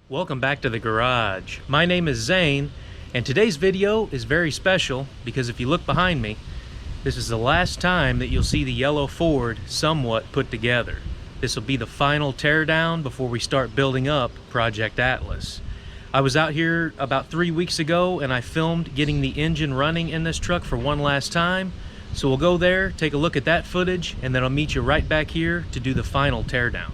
Welcome back to the garage. My name is Zane, and today's video is very special because if you look behind me, this is the last time that you'll see the yellow Ford somewhat put together. This will be the final teardown before we start building up Project Atlas. I was out here about 3 weeks ago and I filmed getting the engine running in this truck for one last time. So we'll go there, take a look at that footage, and then I'll meet you right back here to do the final teardown.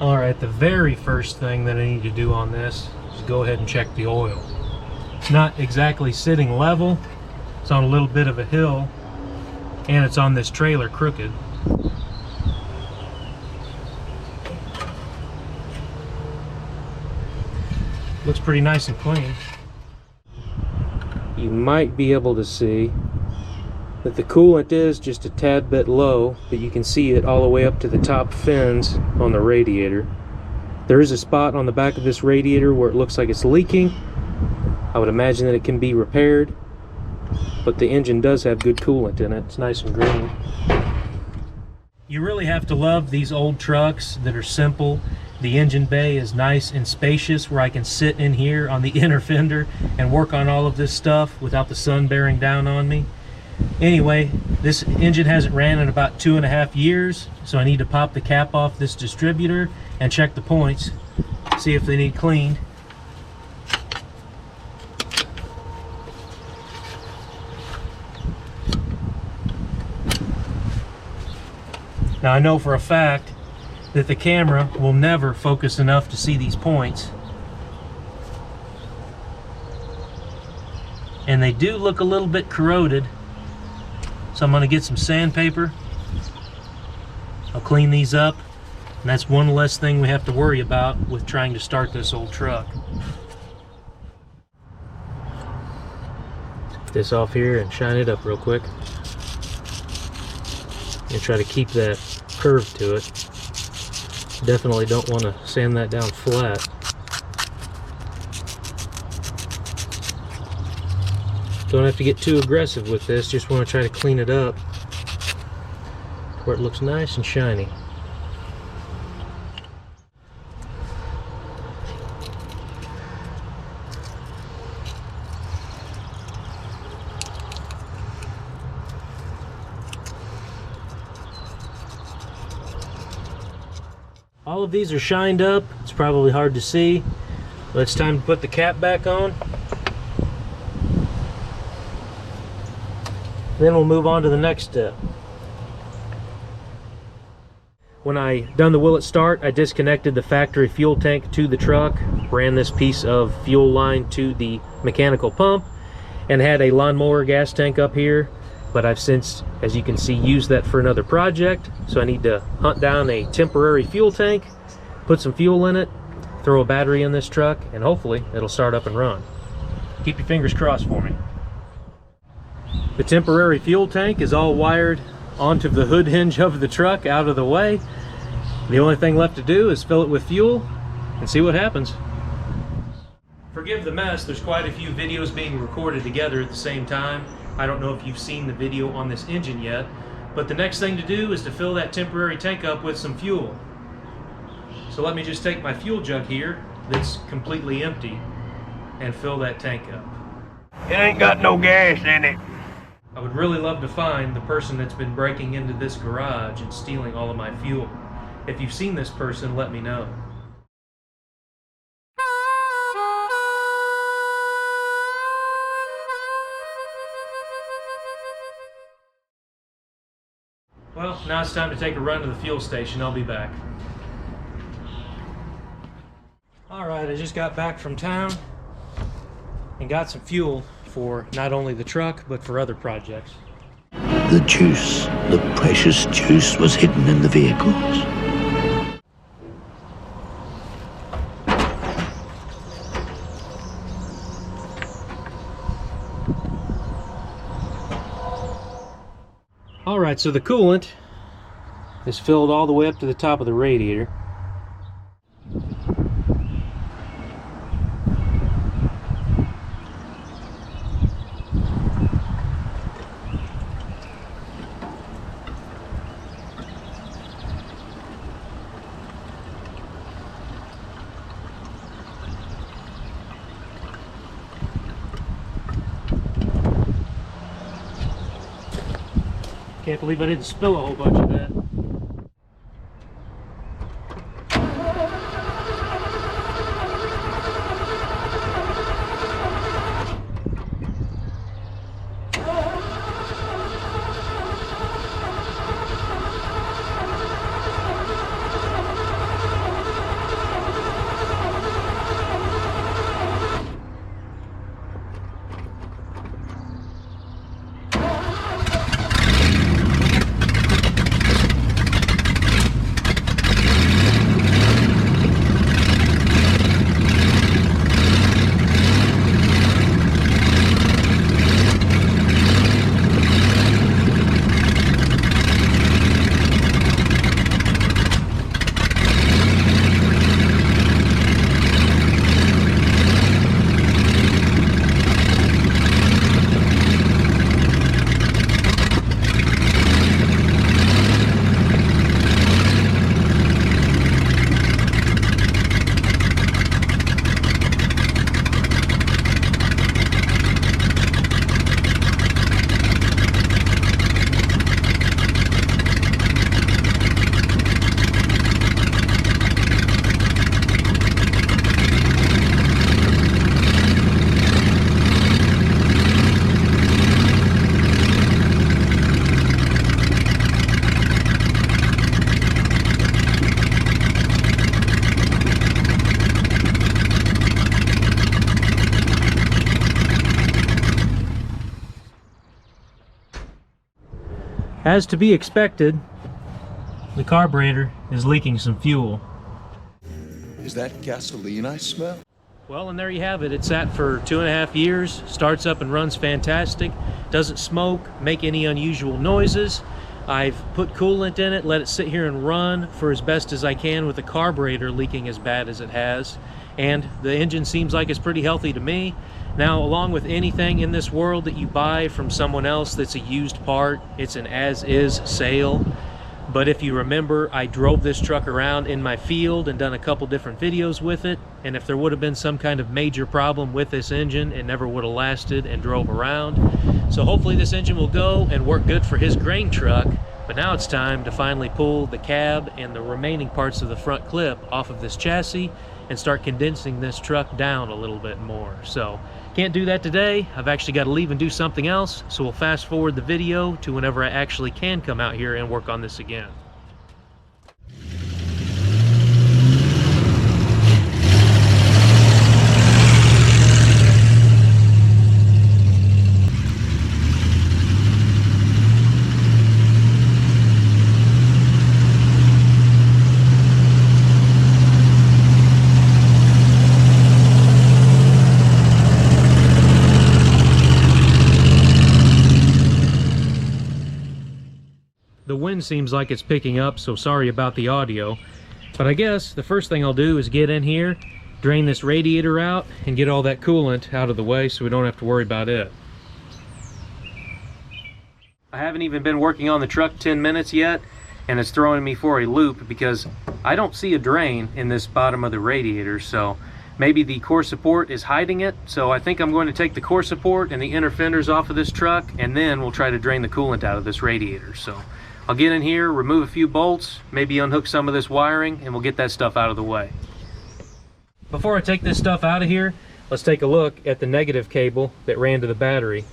Alright, the very first thing that I need to do on this is go ahead and check the oil. It's not exactly sitting level, it's on a little bit of a hill, and it's on this trailer crooked. Looks pretty nice and clean. You might be able to see that the coolant is just a tad bit low, but you can see it all the way up to the top fins on the radiator. There is a spot on the back of this radiator where it looks like it's leaking. I would imagine that it can be repaired, but the engine does have good coolant in it. It's nice and green. You really have to love these old trucks that are simple. The engine bay is nice and spacious where I can sit in here on the inner fender and work on all of this stuff without the sun bearing down on me. Anyway, this engine hasn't ran in about 2.5 years, so I need to pop the cap off this distributor and check the points, see if they need cleaned. Now I know for a fact that the camera will never focus enough to see these points. And they do look a little bit corroded. So I'm going to get some sandpaper. I'll clean these up, and that's one less thing we have to worry about with trying to start this old truck. Get this off here and shine it up real quick. And try to keep that curve to it. Definitely don't want to sand that down flat. Don't have to get too aggressive with this, just want to try to clean it up where it looks nice and shiny. All of these are shined up. It's probably hard to see, but it's time to put the cap back on. Then we'll move on to the next step. When I done the willet start, I disconnected the factory fuel tank to the truck, ran this piece of fuel line to the mechanical pump, and had a lawnmower gas tank up here, but I've since, as you can see, used that for another project, so I need to hunt down a temporary fuel tank, put some fuel in it, throw a battery in this truck, and hopefully it'll start up and run. Keep your fingers crossed for me. The temporary fuel tank is all wired onto the hood hinge of the truck out of the way. The only thing left to do is fill it with fuel and see what happens. Forgive the mess, there's quite a few videos being recorded together at the same time. I don't know if you've seen the video on this engine yet, but the next thing to do is to fill that temporary tank up with some fuel. So let me just take my fuel jug here that's completely empty and fill that tank up. It ain't got no gas in it. I would really love to find the person that's been breaking into this garage and stealing all of my fuel. If you've seen this person, let me know. Well, now it's time to take a run to the fuel station. I'll be back. Alright, I just got back from town and got some fuel for not only the truck, but for other projects. The juice, the precious juice, was hidden in the vehicles. Alright, so the coolant is filled all the way up to the top of the radiator. Can't believe I didn't spill a whole bunch of that. As to be expected, the carburetor is leaking some fuel. Is that gasoline I smell? Well, and there you have it. It sat for 2.5 years, starts up and runs fantastic, doesn't smoke, make any unusual noises. I've put coolant in it, let it sit here and run for as best as I can with the carburetor leaking as bad as it has. And the engine seems like it's pretty healthy to me. Now, along with anything in this world that you buy from someone else that's a used part, it's an as-is sale. But if you remember, I drove this truck around in my field and done a couple different videos with it, and if there would have been some kind of major problem with this engine, it never would have lasted and drove around. So hopefully this engine will go and work good for his grain truck. But now it's time to finally pull the cab and the remaining parts of the front clip off of this chassis and start condensing this truck down a little bit more. So can't do that today. I've actually got to leave and do something else, so we'll fast forward the video to whenever I actually can come out here and work on this again. The wind seems like it's picking up, so sorry about the audio. But I guess the first thing I'll do is get in here, drain this radiator out, and get all that coolant out of the way so we don't have to worry about it. I haven't even been working on the truck 10 minutes yet, and it's throwing me for a loop because I don't see a drain in this bottom of the radiator, so maybe the core support is hiding it. So I think I'm going to take the core support and the inner fenders off of this truck, and then we'll try to drain the coolant out of this radiator. So I'll get in here, remove a few bolts, maybe unhook some of this wiring, and we'll get that stuff out of the way. Before I take this stuff out of here, let's take a look at the negative cable that ran to the battery.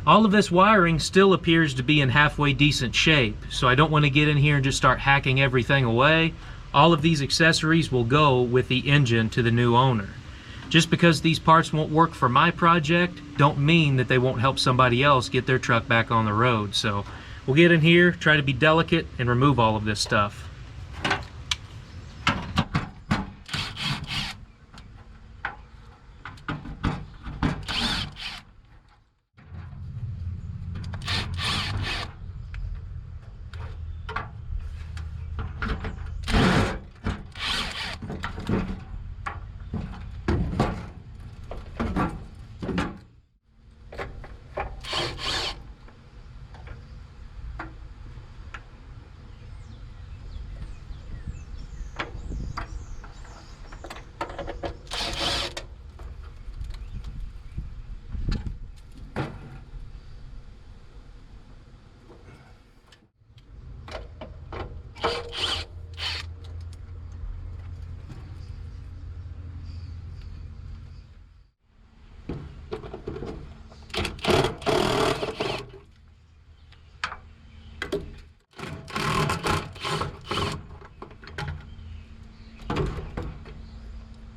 All of this wiring still appears to be in halfway decent shape, so I don't want to get in here and just start hacking everything away. All of these accessories will go with the engine to the new owner. Just because these parts won't work for my project, don't mean that they won't help somebody else get their truck back on the road. So we'll get in here, try to be delicate, and remove all of this stuff.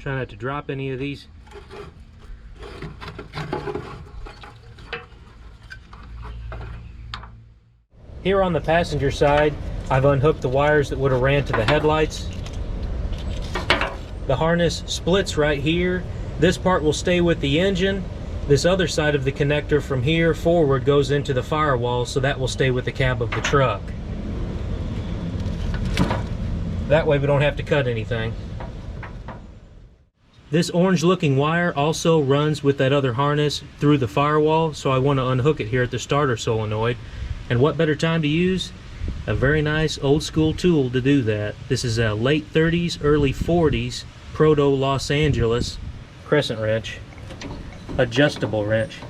Try not to drop any of these. Here on the passenger side, I've unhooked the wires that would have ran to the headlights. The harness splits right here. This part will stay with the engine. This other side of the connector from here forward goes into the firewall, so that will stay with the cab of the truck. That way we don't have to cut anything. This orange looking wire also runs with that other harness through the firewall, so I want to unhook it here at the starter solenoid. And what better time to use a very nice old school tool to do that. This is a late 30s, early 40s proto Los Angeles crescent wrench, adjustable wrench.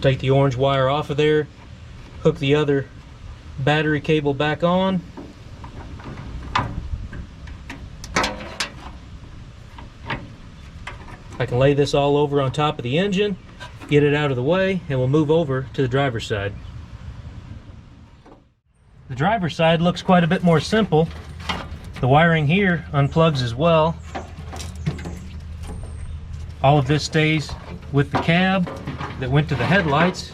Take the orange wire off of there, hook the other battery cable back on. I can lay this all over on top of the engine, get it out of the way, and we'll move over to the driver's side. The driver's side looks quite a bit more simple. The wiring here unplugs as well. All of this stays with the cab that went to the headlights.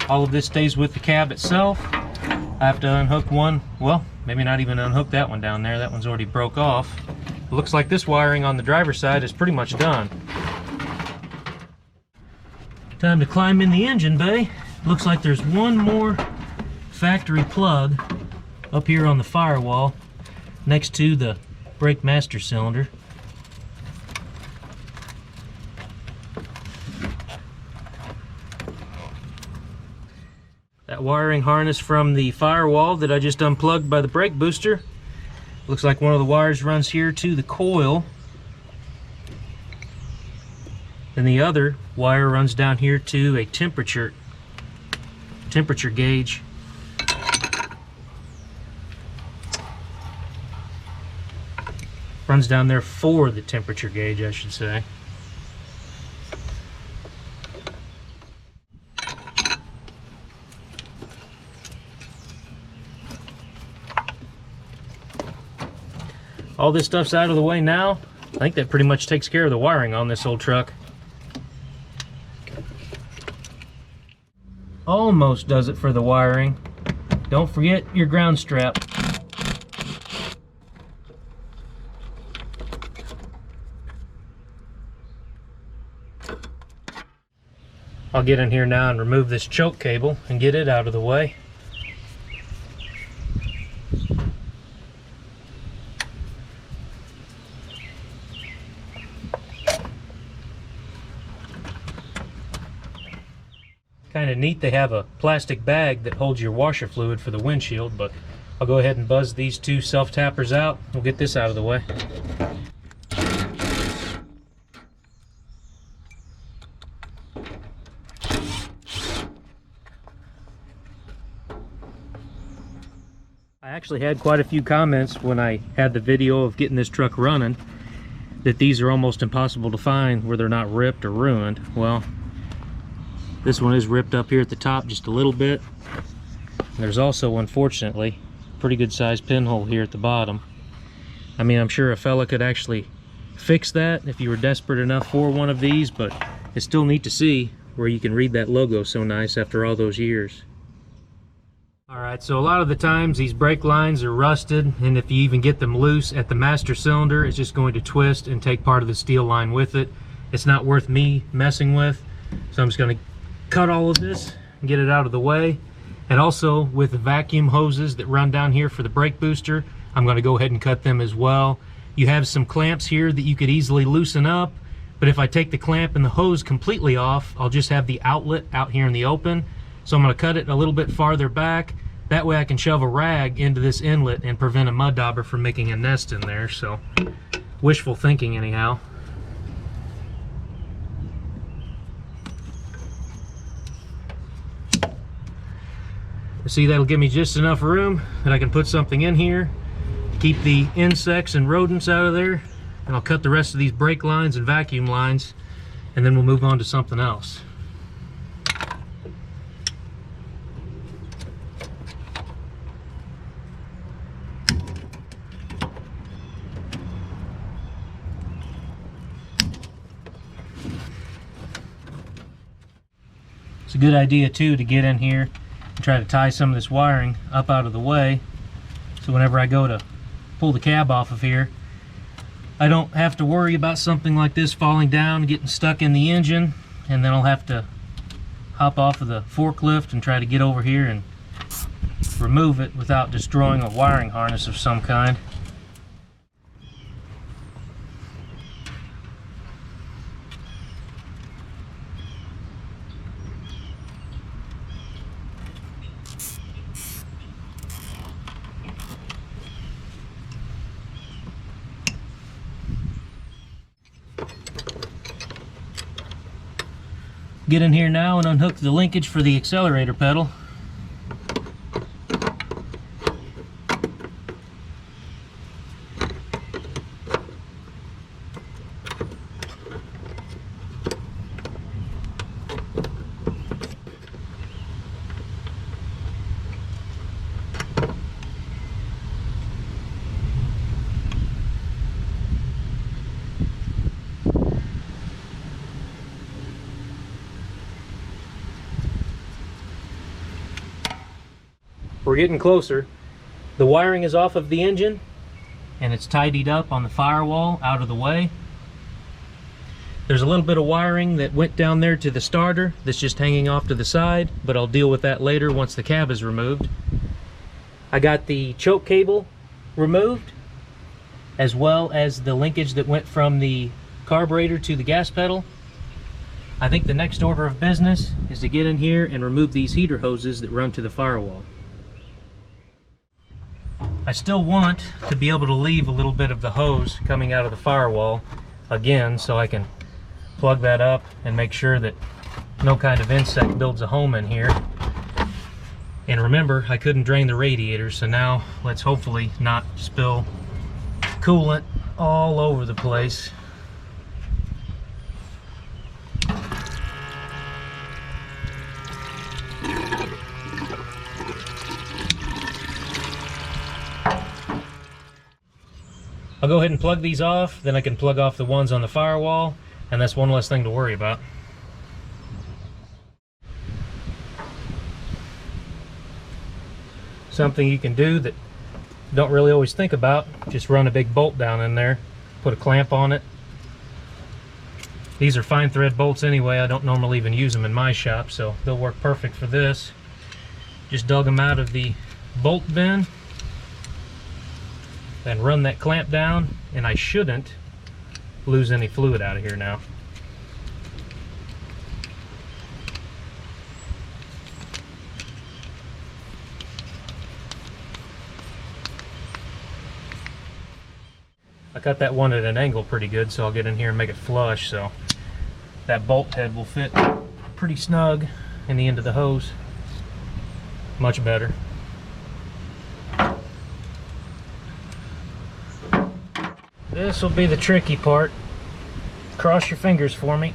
All of this stays with the cab itself. I have to unhook one, well, maybe not even unhook that one down there. That one's already broke off. It looks like this wiring on the driver's side is pretty much done. Time to climb in the engine bay. Looks like there's one more factory plug up here on the firewall next to the brake master cylinder. That wiring harness from the firewall that I just unplugged by the brake booster. Looks like one of the wires runs here to the coil. And the other wire runs down here to a temperature gauge. Runs down there for the temperature gauge, I should say. All this stuff's out of the way now. I think that pretty much takes care of the wiring on this old truck. Almost does it for the wiring. Don't forget your ground strap. I'll get in here now and remove this choke cable and get it out of the way. Kind of neat they have a plastic bag that holds your washer fluid for the windshield, but I'll go ahead and buzz these two self-tappers out. We'll get this out of the way. I actually had quite a few comments when I had the video of getting this truck running that these are almost impossible to find where they're not ripped or ruined. Well, this one is ripped up here at the top just a little bit. There's also, unfortunately, a pretty good sized pinhole here at the bottom. I mean, I'm sure a fella could actually fix that if you were desperate enough for one of these, but it's still neat to see where you can read that logo so nice after all those years. Alright, so a lot of the times these brake lines are rusted, and if you even get them loose at the master cylinder, it's just going to twist and take part of the steel line with it. It's not worth me messing with, so I'm just going to cut all of this and get it out of the way. And also with the vacuum hoses that run down here for the brake booster, I'm going to go ahead and cut them as well. You have some clamps here that you could easily loosen up, but if I take the clamp and the hose completely off, I'll just have the outlet out here in the open. So I'm going to cut it a little bit farther back. That way I can shove a rag into this inlet and prevent a mud dauber from making a nest in there. So wishful thinking anyhow. See, that'll give me just enough room that I can put something in here to keep the insects and rodents out of there. And I'll cut the rest of these brake lines and vacuum lines, and then we'll move on to something else. It's a good idea too to get in here and try to tie some of this wiring up out of the way, so whenever I go to pull the cab off of here, I don't have to worry about something like this falling down, getting stuck in the engine, and then I'll have to hop off of the forklift and try to get over here and remove it without destroying a wiring harness of some kind. Get in here now and unhook the linkage for the accelerator pedal. We're getting closer. The wiring is off of the engine and it's tidied up on the firewall out of the way. There's a little bit of wiring that went down there to the starter that's just hanging off to the side, but I'll deal with that later once the cab is removed. I got the choke cable removed, as well as the linkage that went from the carburetor to the gas pedal. I think the next order of business is to get in here and remove these heater hoses that run to the firewall. I still want to be able to leave a little bit of the hose coming out of the firewall again, so I can plug that up and make sure that no kind of insect builds a home in here. And remember, I couldn't drain the radiator, so now let's hopefully not spill coolant all over the place. I'll go ahead and plug these off, then I can plug off the ones on the firewall, and that's one less thing to worry about. Something you can do that you don't really always think about, just run a big bolt down in there, put a clamp on it. These are fine thread bolts anyway. I don't normally even use them in my shop, so they'll work perfect for this. Just dug them out of the bolt bin, then run that clamp down, and I shouldn't lose any fluid out of here now. I cut that one at an angle pretty good, so I'll get in here and make it flush, so that bolt head will fit pretty snug in the end of the hose. Much better. This will be the tricky part. Cross your fingers for me.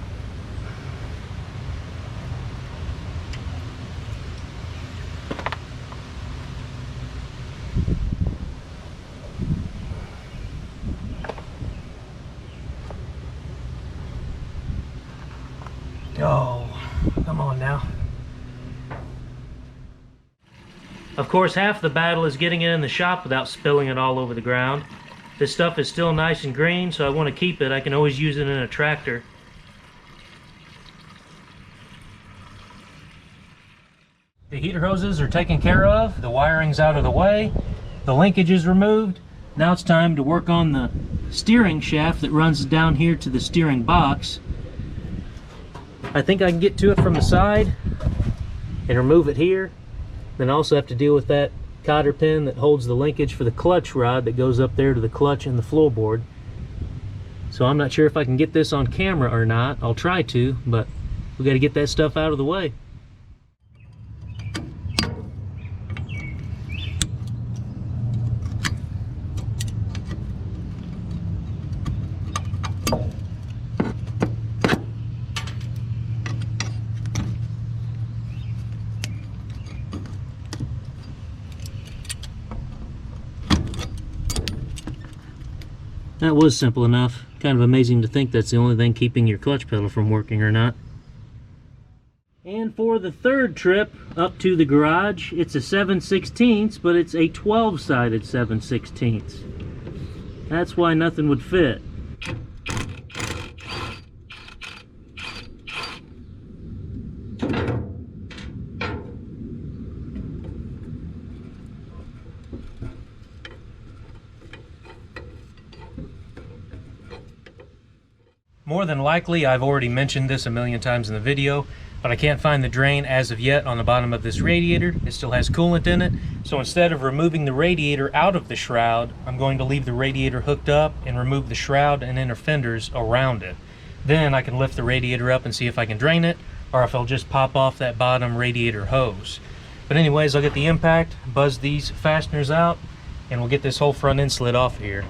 Oh, come on now. Of course, half the battle is getting it in the shop without spilling it all over the ground. This stuff is still nice and green, so I want to keep it. I can always use it in a tractor. The heater hoses are taken care of, the wiring's out of the way, the linkage is removed. Now it's time to work on the steering shaft that runs down here to the steering box. I think I can get to it from the side and remove it here. Then I also have to deal with that cotter pin that holds the linkage for the clutch rod that goes up there to the clutch and the floorboard. So I'm not sure if I can get this on camera or not. I'll try to, but we got to get that stuff out of the way. That was simple enough. Kind of amazing to think that's the only thing keeping your clutch pedal from working or not. And And for the third trip up to the garage, it's a 7/16, but it's a 12-sided 7/16. That's why nothing would fit. More than likely, I've already mentioned this a million times in the video, but I can't find the drain as of yet on the bottom of this radiator. It still has coolant in it, so instead of removing the radiator out of the shroud, I'm going to leave the radiator hooked up and remove the shroud and inner fenders around it. Then I can lift the radiator up and see if I can drain it, or if I'll just pop off that bottom radiator hose. But anyways, I'll get the impact, buzz these fasteners out, and we'll get this whole front end slid off here.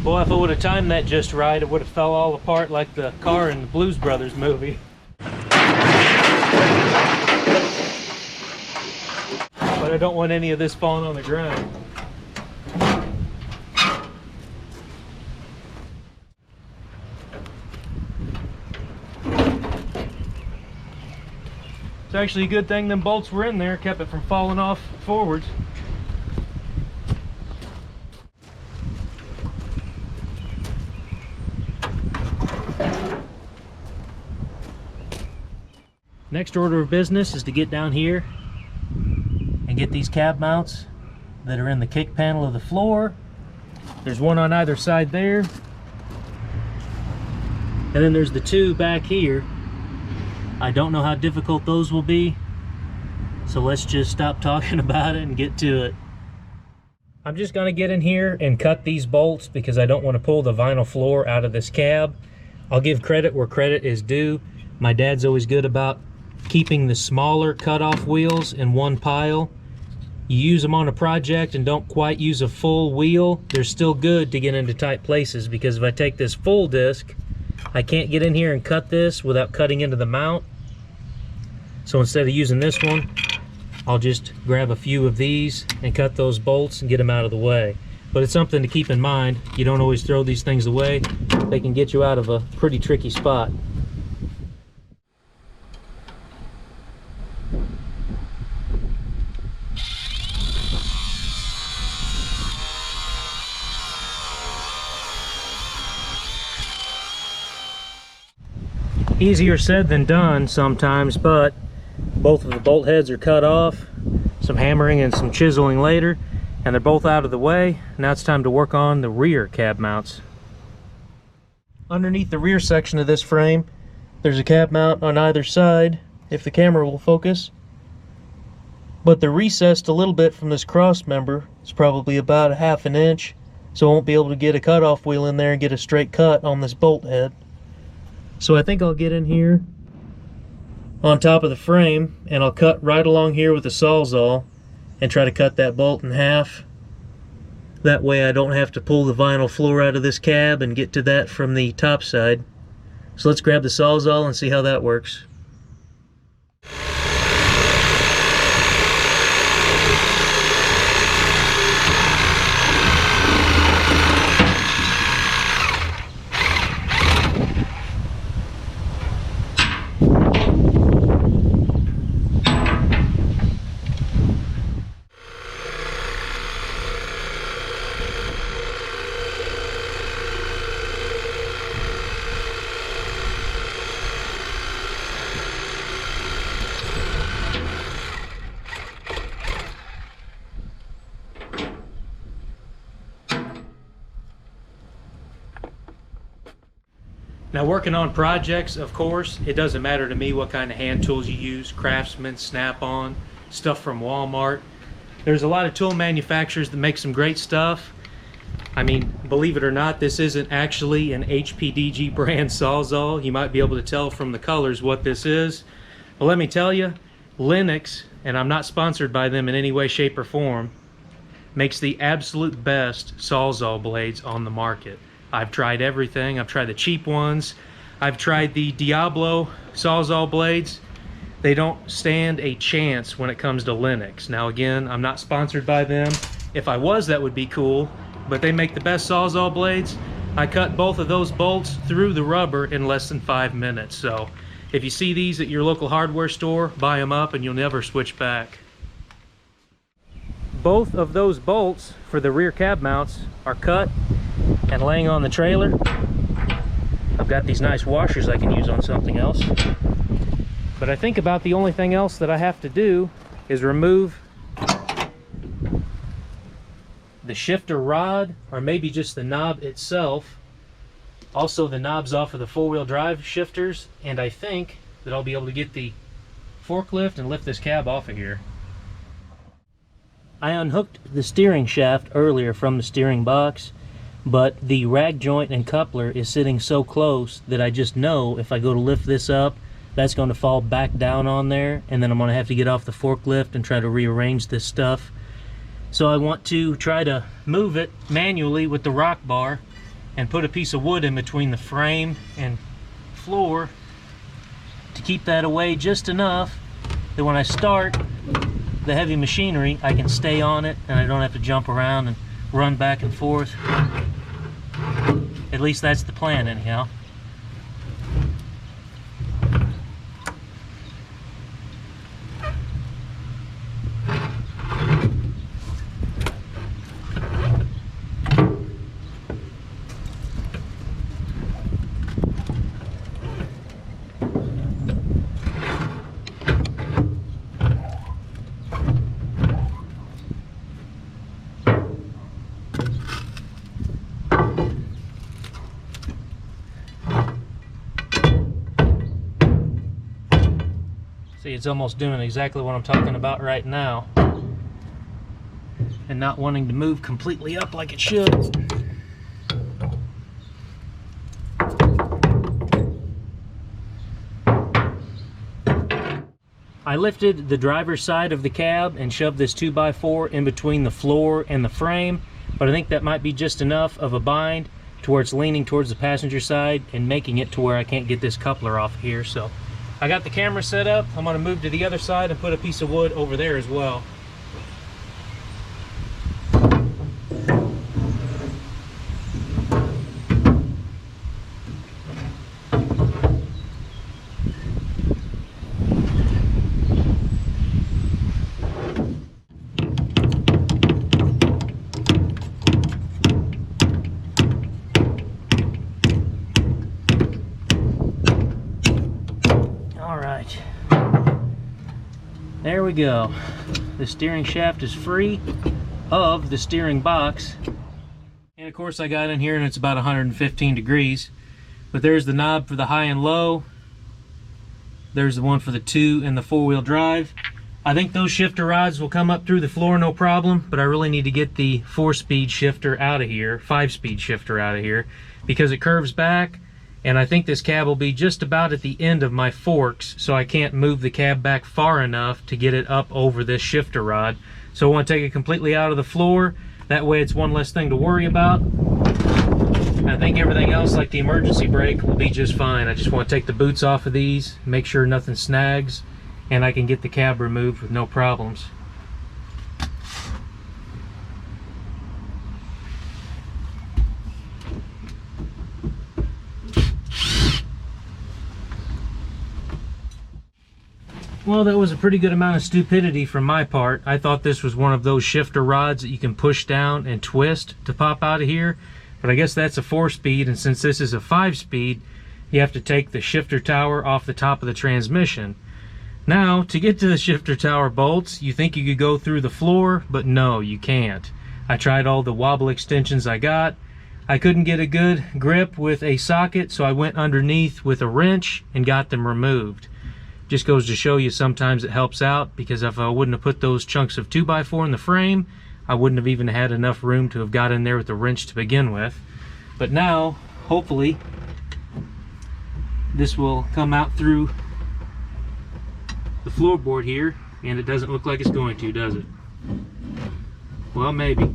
Boy, if I would have timed that just right, it would have fell all apart like the car in the Blues Brothers movie. But I don't want any of this falling on the ground. It's actually a good thing them bolts were in there, kept it from falling off forwards. Next order of business is to get down here and get these cab mounts that are in the kick panel of the floor. There's one on either side there. And then there's the two back here. I don't know how difficult those will be, so let's just stop talking about it and get to it. I'm just gonna get in here and cut these bolts because I don't want to pull the vinyl floor out of this cab. I'll give credit where credit is due. My dad's always good about keeping the smaller cutoff wheels in one pile. You use them on a project and don't quite use a full wheel, they're still good to get into tight places, because if I take this full disc, I can't get in here and cut this without cutting into the mount. So instead of using this one, I'll just grab a few of these and cut those bolts and get them out of the way. But it's something to keep in mind. You don't always throw these things away. They can get you out of a pretty tricky spot. Easier said than done sometimes, but both of the bolt heads are cut off. Some hammering and some chiseling later, and they're both out of the way. Now it's time to work on the rear cab mounts. Underneath the rear section of this frame, there's a cab mount on either side, if the camera will focus. But they're recessed a little bit from this cross member. It's probably about a ½ an inch, so I won't be able to get a cutoff wheel in there and get a straight cut on this bolt head. So I think I'll get in here on top of the frame and I'll cut right along here with a Sawzall and try to cut that bolt in half. That way I don't have to pull the vinyl floor out of this cab and get to that from the top side. So let's grab the Sawzall and see how that works. Now, working on projects, of course, it doesn't matter to me what kind of hand tools you use, Craftsman, Snap-on, stuff from Walmart. There's a lot of tool manufacturers that make some great stuff. I mean, believe it or not, this isn't actually an HPDG brand Sawzall. You might be able to tell from the colors what this is. But let me tell you, Lennox, and I'm not sponsored by them in any way, shape, or form, makes the absolute best Sawzall blades on the market. I've tried everything. I've tried the cheap ones. I've tried the Diablo Sawzall blades. They don't stand a chance when it comes to Lennox. Now again, I'm not sponsored by them. If I was, that would be cool, but they make the best Sawzall blades. I cut both of those bolts through the rubber in less than 5 minutes. So if you see these at your local hardware store, buy them up and you'll never switch back. Both of those bolts for the rear cab mounts are cut and laying on the trailer. I've got these nice washers I can use on something else. But I think about the only thing else that I have to do is remove the shifter rod, or maybe just the knob itself. Also the knobs off of the four-wheel drive shifters, and I think that I'll be able to get the forklift and lift this cab off of here. I unhooked the steering shaft earlier from the steering box, but the rag joint and coupler is sitting so close that I just know if I go to lift this up, that's going to fall back down on there, and then I'm going to have to get off the forklift and try to rearrange this stuff. So I want to try to move it manually with the rock bar and put a piece of wood in between the frame and floor to keep that away just enough that when I start the heavy machinery, I can stay on it and I don't have to jump around and run back and forth. At least that's the plan anyhow. See, it's almost doing exactly what I'm talking about right now, and not wanting to move completely up like it should. I lifted the driver's side of the cab and shoved this 2x4 in between the floor and the frame, but I think that might be just enough of a bind to where it's leaning towards the passenger side and making it to where I can't get this coupler off here. So I got the camera set up. I'm going to move to the other side and put a piece of wood over there as well. There we go. The steering shaft is free of the steering box. And of course I got in here and it's about 115 degrees. But there's the knob for the high and low. There's the one for the 2 and the 4-wheel drive. I think those shifter rods will come up through the floor no problem, but I really need to get the 4-speed shifter out of here, 5-speed shifter out of here, because it curves back. And I think this cab will be just about at the end of my forks, so I can't move the cab back far enough to get it up over this shifter rod. So I want to take it completely out of the floor. That way it's one less thing to worry about. I think everything else, like the emergency brake, will be just fine. I just want to take the boots off of these, make sure nothing snags, and I can get the cab removed with no problems. Well, that was a pretty good amount of stupidity from my part. I thought this was one of those shifter rods that you can push down and twist to pop out of here. But I guess that's a 4-speed, and since this is a 5-speed, you have to take the shifter tower off the top of the transmission. Now, to get to the shifter tower bolts, you think you could go through the floor, but no, you can't. I tried all the wobble extensions I got. I couldn't get a good grip with a socket, so I went underneath with a wrench and got them removed. Just goes to show you sometimes it helps out, because if I wouldn't have put those chunks of 2x4 in the frame, I wouldn't have even had enough room to have got in there with the wrench to begin with. But now, hopefully, this will come out through the floorboard here, and it doesn't look like it's going to, does it? Well, maybe.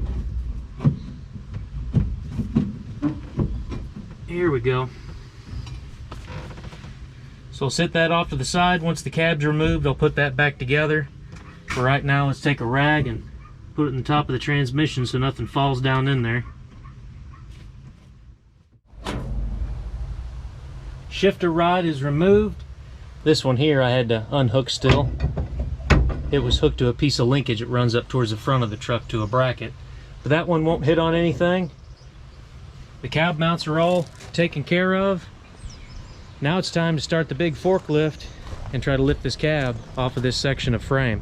Here we go. So I'll set that off to the side. Once the cab's removed, I'll put that back together. For right now, let's take a rag and put it in the top of the transmission so nothing falls down in there. Shifter rod is removed. This one here I had to unhook still. It was hooked to a piece of linkage that runs up towards the front of the truck to a bracket. But that one won't hit on anything. The cab mounts are all taken care of. Now it's time to start the big forklift and try to lift this cab off of this section of frame.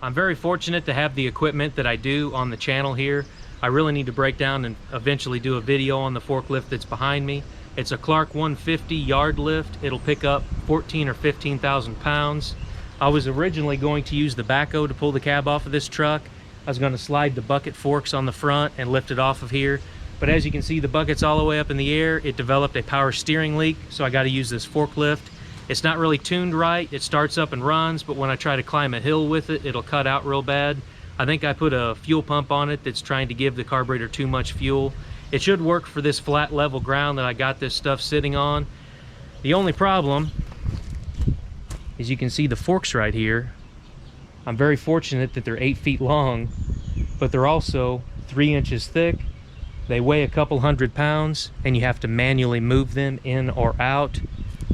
I'm very fortunate to have the equipment that I do on the channel here. I really need to break down and eventually do a video on the forklift that's behind me. It's a Clark 150 yard lift. It'll pick up 14 or 15,000 pounds. I was originally going to use the backhoe to pull the cab off of this truck. I was going to slide the bucket forks on the front and lift it off of here. But as you can see, the bucket's all the way up in the air. It developed a power steering leak, so I got to use this forklift. It's not really tuned right. It starts up and runs, but when I try to climb a hill with it, it'll cut out real bad. I think I put a fuel pump on it that's trying to give the carburetor too much fuel. It should work for this flat level ground that I got this stuff sitting on. The only problem is you can see the forks right here. I'm very fortunate that they're 8 feet long, but they're also 3 inches thick. They weigh a couple 100 pounds, and you have to manually move them in or out.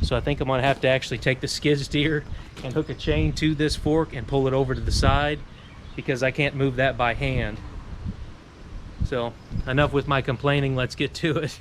So I think I'm gonna have to actually take the skid steer and hook a chain to this fork and pull it over to the side, because I can't move that by hand. So enough with my complaining, let's get to it.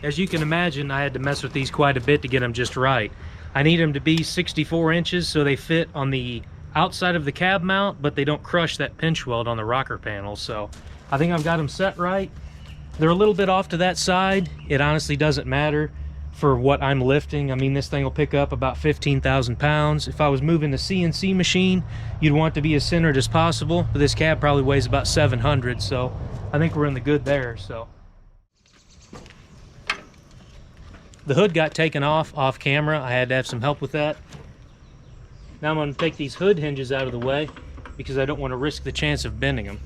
as you can imagine, I had to mess with these quite a bit to get them just right. I need them to be 64 inches so they fit on the outside of the cab mount, but they don't crush that pinch weld on the rocker panel. So I think I've got them set right. They're a little bit off to that side. It honestly doesn't matter for what I'm lifting. I mean, this thing will pick up about 15,000 pounds. If I was moving the CNC machine, you'd want it to be as centered as possible, but this cab probably weighs about 700, so I think we're in the good there. So the hood got taken off camera. I had to have some help with that. Now I'm going to take these hood hinges out of the way because I don't want to risk the chance of bending them.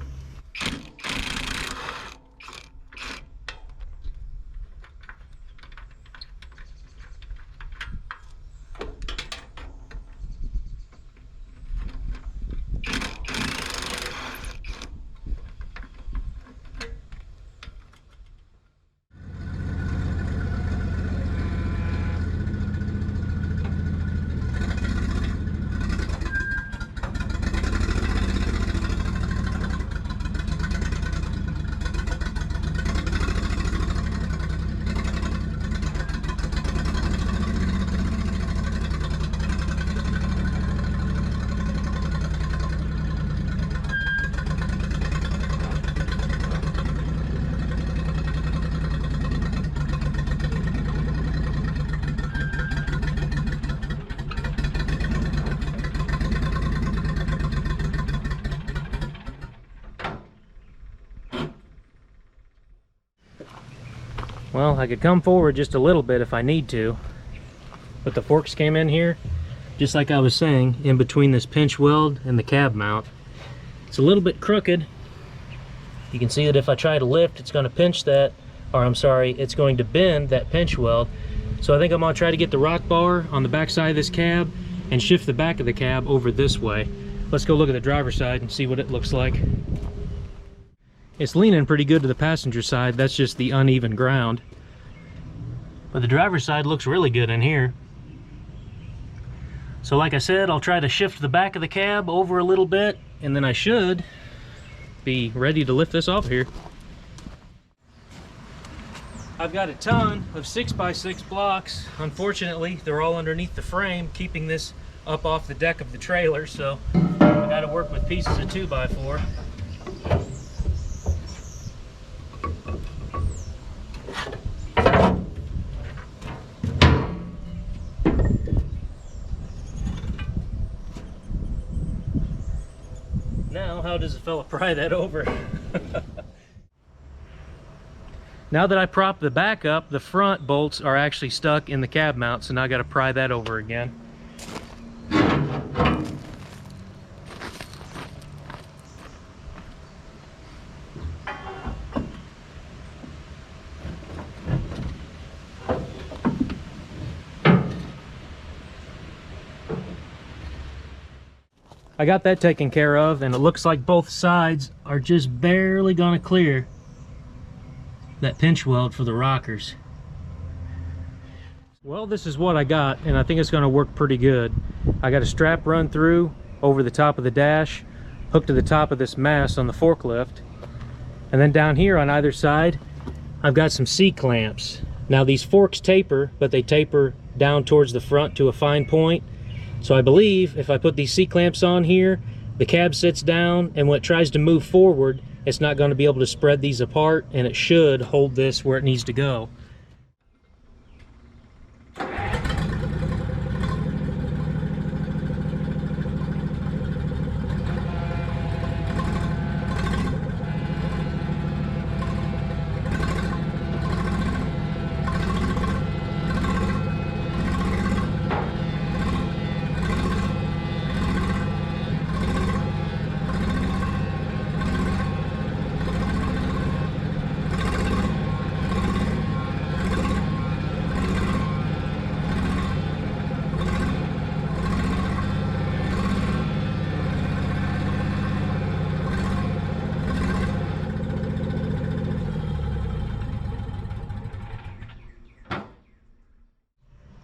Well, I could come forward just a little bit if I need to, but the forks came in here, just like I was saying, in between this pinch weld and the cab mount. It's a little bit crooked. You can see that if I try to lift, it's going to pinch that, or I'm sorry, it's going to bend that pinch weld. So I think I'm going to try to get the rock bar on the back side of this cab and shift the back of the cab over this way. Let's go look at the driver's side and see what it looks like. It's leaning pretty good to the passenger side. That's just the uneven ground. But the driver's side looks really good in here. So like I said, I'll try to shift the back of the cab over a little bit, and then I should be ready to lift this off here. I've got a ton of 6x6 blocks. Unfortunately, they're all underneath the frame, keeping this up off the deck of the trailer, so I gotta work with pieces of 2x4. Now, how does a fella pry that over? Now that I prop the back up, the front bolts are actually stuck in the cab mount, so now I got to pry that over again. I got that taken care of, and it looks like both sides are just barely gonna clear that pinch weld for the rockers. Well, this is what I got, and I think it's gonna work pretty good. I got a strap run through over the top of the dash, hooked to the top of this mast on the forklift, and then down here on either side, I've got some C-clamps. Now these forks taper, but they taper down towards the front to a fine point. So I believe if I put these C-clamps on here, the cab sits down, and when it tries to move forward, it's not going to be able to spread these apart, and it should hold this where it needs to go.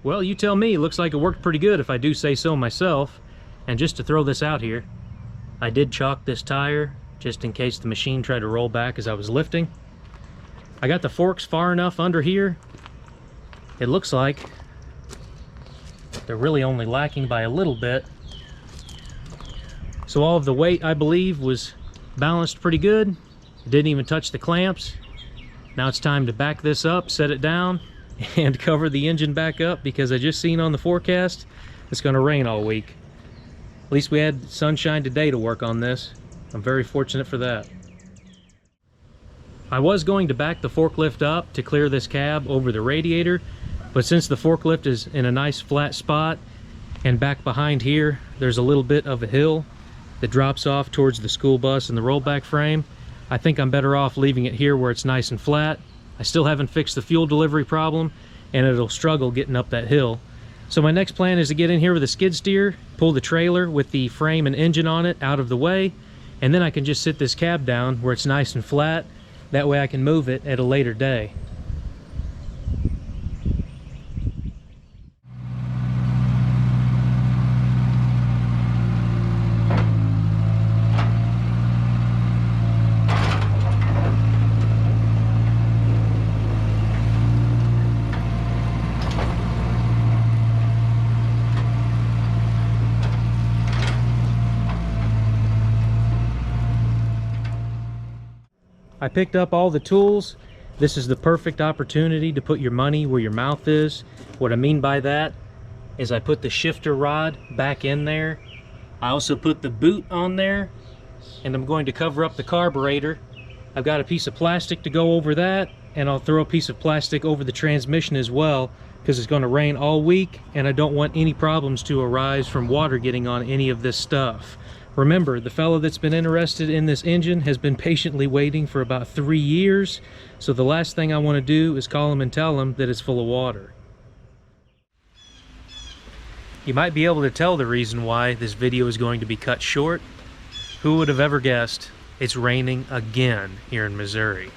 Well, you tell me. Looks like it worked pretty good if I do say so myself. And just to throw this out here, I did chalk this tire just in case the machine tried to roll back as I was lifting. I got the forks far enough under here it looks like they're really only lacking by a little bit. So all of the weight, I believe, was balanced pretty good. It didn't even touch the clamps. Now it's time to back this up, set it down, and cover the engine back up, because I just seen on the forecast it's going to rain all week. At least we had sunshine today to work on this. I'm very fortunate for that. I was going to back the forklift up to clear this cab over the radiator, but since the forklift is in a nice flat spot, and back behind here there's a little bit of a hill that drops off towards the school bus and the rollback frame, I think I'm better off leaving it here where it's nice and flat. I still haven't fixed the fuel delivery problem, and it'll struggle getting up that hill. So my next plan is to get in here with a skid steer, pull the trailer with the frame and engine on it out of the way, and then I can just sit this cab down where it's nice and flat. That way I can move it at a later day. I picked up all the tools. This is the perfect opportunity to put your money where your mouth is. What I mean by that is I put the shifter rod back in there. I also put the boot on there, and I'm going to cover up the carburetor. I've got a piece of plastic to go over that, and I'll throw a piece of plastic over the transmission as well, because it's going to rain all week and I don't want any problems to arise from water getting on any of this stuff. Remember, the fellow that's been interested in this engine has been patiently waiting for about 3 years, so the last thing I want to do is call him and tell him that it's full of water. You might be able to tell the reason why this video is going to be cut short. Who would have ever guessed it's raining again here in Missouri?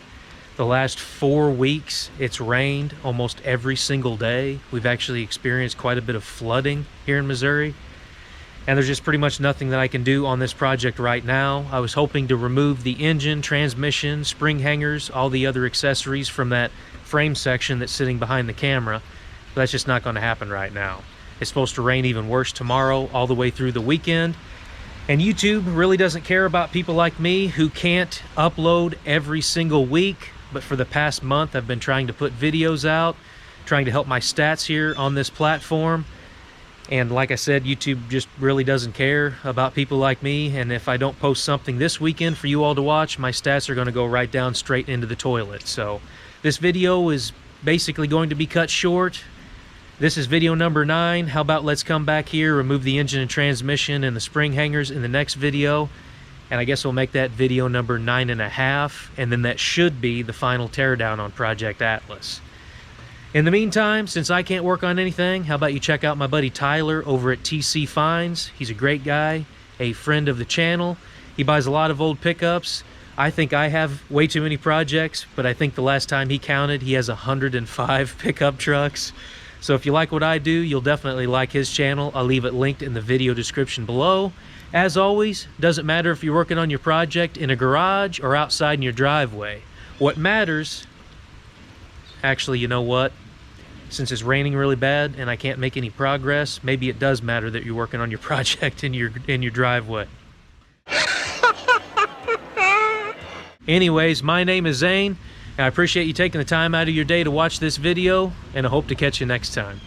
The last 4 weeks it's rained almost every single day. We've actually experienced quite a bit of flooding here in Missouri. And there's just pretty much nothing that I can do on this project right now. I was hoping to remove the engine, transmission, spring hangers, all the other accessories from that frame section that's sitting behind the camera. But that's just not going to happen right now. It's supposed to rain even worse tomorrow, all the way through the weekend. And YouTube really doesn't care about people like me who can't upload every single week. But for the past month, I've been trying to put videos out, trying to help my stats here on this platform. And like I said, YouTube just really doesn't care about people like me, and if I don't post something this weekend for you all to watch, my stats are going to go right down straight into the toilet. So this video is basically going to be cut short. This is video number 9. How about let's come back here, remove the engine and transmission and the spring hangers in the next video, and I guess we'll make that video number 9.5, and then that should be the final teardown on Project Atlas. In the meantime, since I can't work on anything, how about you check out my buddy Tyler over at tcfinds. He's a great guy, a friend of the channel. He buys a lot of old pickups. I think I have way too many projects, but I think the last time he counted, he has 105 pickup trucks. So if you like what I do, you'll definitely like his channel. I'll leave it linked in the video description below. As always, doesn't matter if you're working on your project in a garage or outside in your driveway. What matters, actually, you know what? Since it's raining really bad and I can't make any progress, maybe it does matter that you're working on your project in your driveway. Anyways, my name is Zane, and I appreciate you taking the time out of your day to watch this video, and I hope to catch you next time.